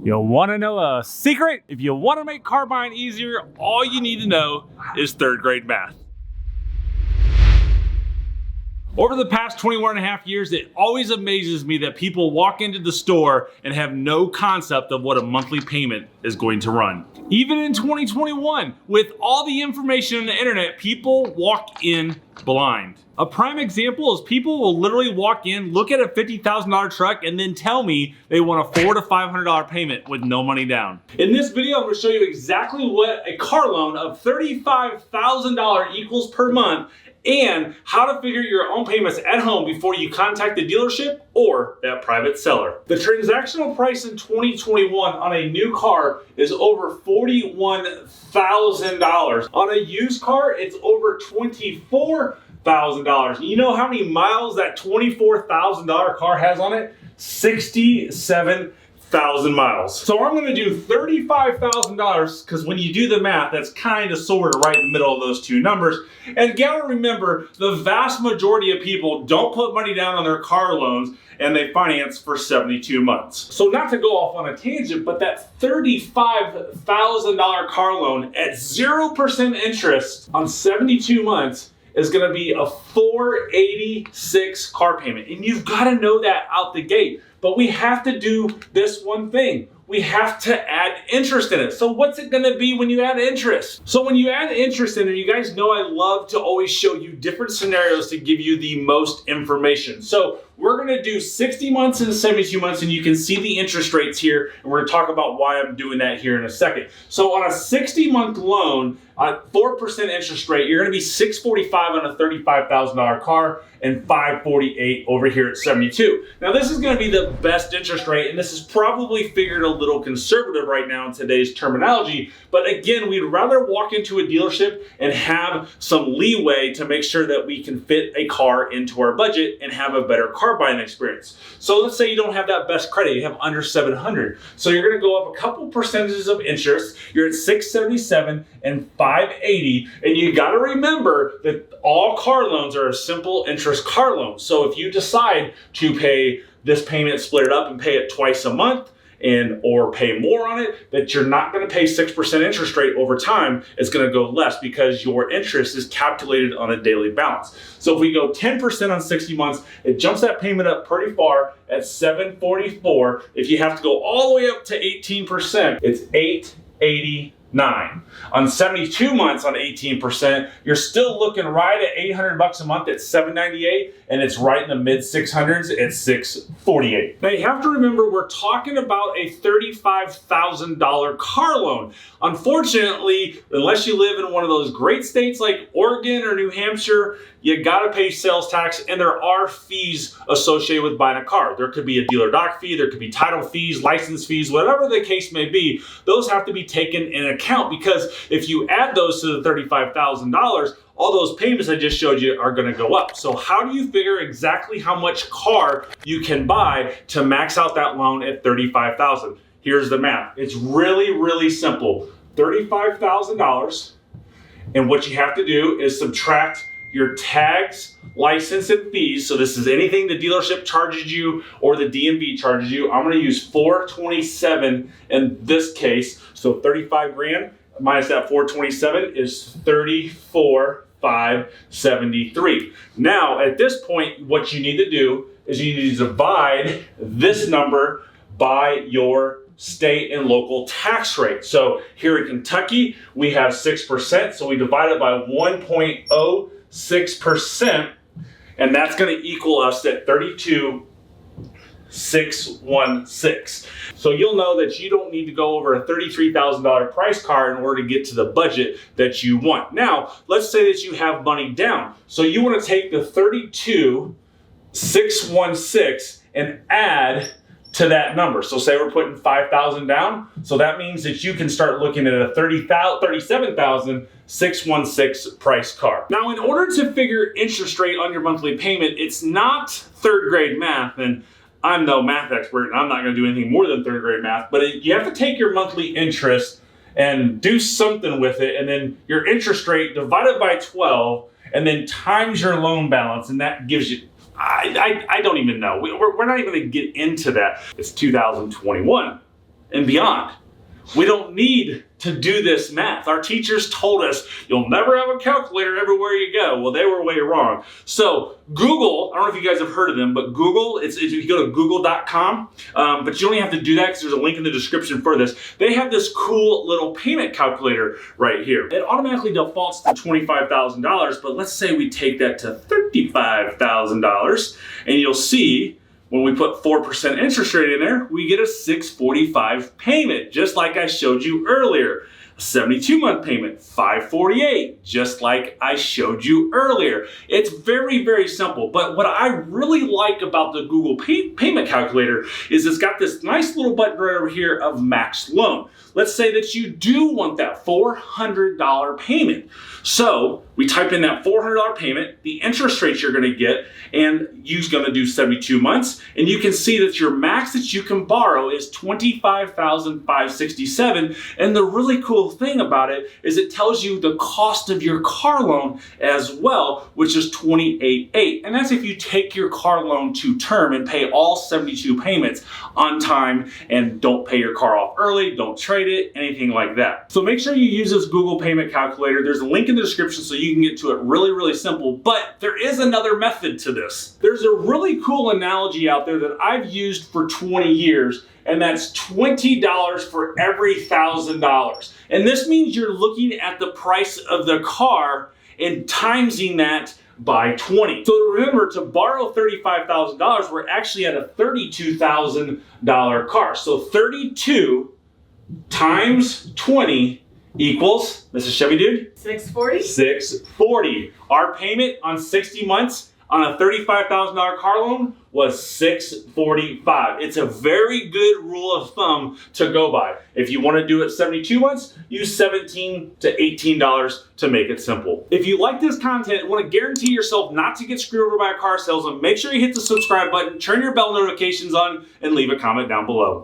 You want to know a secret? If you want to make car buying easier, all you need to know is third grade math. Over the past 21.5 years, it always amazes me that people walk into the store and have no concept of what a monthly payment is going to run. Even in 2021, with all the information on the internet, people walk in blind. A prime example is people will literally walk in, look at a $50,000 truck, and then tell me they want a $400 to $500 payment with no money down. In this video, I'm going to show you exactly what a car loan of $35,000 equals per month, and how to figure your own payments at home before you contact the dealership or that private seller. The transactional price in 2021 on a new car is over $41,000. On a used car, it's over $24,000. You know how many miles that $24,000 car has on it? 67,000 miles. So I'm gonna do $35,000 because when you do the math, that's kind of sort of right in the middle of those two numbers. And gotta remember, the vast majority of people don't put money down on their car loans and they finance for 72 months. So not to go off on a tangent, but that $35,000 car loan at 0% interest on 72 months is gonna be a $486 car payment. And you've gotta know that out the gate. But we have to do this one thing. We have to add interest in it. So what's it gonna be when you add interest? So when you add interest in it, you guys know I love to always show you different scenarios to give you the most information. So we're gonna do 60 months and 72 months, and you can see the interest rates here, and we're gonna talk about why I'm doing that here in a second. So on a 60-month loan, at 4% interest rate, you're gonna be $645 on a $35,000 car and $548 over here at 72. Now this is gonna be the best interest rate, and this is probably figured a little conservative right now in today's terminology, but again, we'd rather walk into a dealership and have some leeway to make sure that we can fit a car into our budget and have a better car buying experience. So let's say you don't have that best credit, you have under 700. So you're gonna go up a couple percentages of interest, you're at 677 and 580, and you gotta remember that all car loans are a simple interest car loan. So if you decide to pay this payment, split it up and pay it twice a month, or pay more on it, that you're not gonna pay 6% interest rate over time. It's gonna go less because your interest is calculated on a daily balance. So if we go 10% on 60 months, it jumps that payment up pretty far at $744. If you have to go all the way up to 18%, it's $889. On 72 months on 18%, you're still looking right at $800 a month at $798, and it's right in the mid 600s at $648. Now you have to remember, we're talking about a $35,000 car loan. Unfortunately, unless you live in one of those great states like Oregon or New Hampshire, you gotta pay sales tax, and there are fees associated with buying a car. There could be a dealer doc fee, there could be title fees, license fees, whatever the case may be. Those have to be taken in account, because if you add those to the $35,000, all those payments I just showed you are gonna go up. So how do you figure exactly how much car you can buy to max out that loan at $35,000? Here's the math. It's really, really simple. $35,000, and what you have to do is subtract your tags, license, and fees. So this is anything the dealership charges you or the DMV charges you. I'm gonna use $427 in this case. So 35 grand minus that 427 is 34,573. Now, at this point, what you need to do is you need to divide this number by your state and local tax rate. So here in Kentucky, we have 6%, so we divide it by 1.06%, and that's gonna equal us at 32,616. So you'll know that you don't need to go over a $33,000 price car in order to get to the budget that you want. Now, let's say that you have money down. So you wanna take the 32,616 and add to that number. So say we're putting 5,000 down. So that means that you can start looking at a 37,616 price car. Now, in order to figure interest rate on your monthly payment, it's not third grade math, and I'm no math expert, and I'm not gonna do anything more than third grade math, but you have to take your monthly interest and do something with it, and then your interest rate divided by 12, and then times your loan balance, and that gives you, I don't even know. We're not even going to get into that. It's 2021 and beyond. We don't need to do this math. Our teachers told us you'll never have a calculator everywhere you go. Well, they were way wrong. So Google, I don't know if you guys have heard of them, but Google, if you go to google.com, but you don't even have to do that because there's a link in the description for this. They have this cool little payment calculator right here. It automatically defaults to $25,000, but let's say we take that to $35,000, and you'll see when we put 4% interest rate in there, we get a $645 payment, just like I showed you earlier. A 72-month payment, $548, just like I showed you earlier. It's very, very simple. But what I really like about the Google payment calculator is it's got this nice little button right over here of max loan. Let's say that you do want that $400 payment. So we type in that $400 payment, the interest rate you're going to get, and you're going to do 72 months. And you can see that your max that you can borrow is $25,567. And the really cool thing about it is it tells you the cost of your car loan as well, which is $28,800. And that's if you take your car loan to term and pay all 72 payments on time and don't pay your car off early, don't trade it, anything like that. So make sure you use this Google payment calculator. There's a link in the description so you can get to it really, really simple. But there is another method to this. There's a really cool analogy out there that I've used for 20 years, and that's $20 for every $1,000. And this means you're looking at the price of the car and timesing that by 20. So remember, to borrow $35,000, we're actually at a $32,000 car. So 32 times 20 equals, Mrs. Chevy Dude? 640. 640. Our payment on 60 months on a $35,000 car loan was $645. It's a very good rule of thumb to go by. If you want to do it 72 months, use $17 to $18 to make it simple. If you like this content and want to guarantee yourself not to get screwed over by a car salesman, make sure you hit the subscribe button, turn your bell notifications on, and leave a comment down below.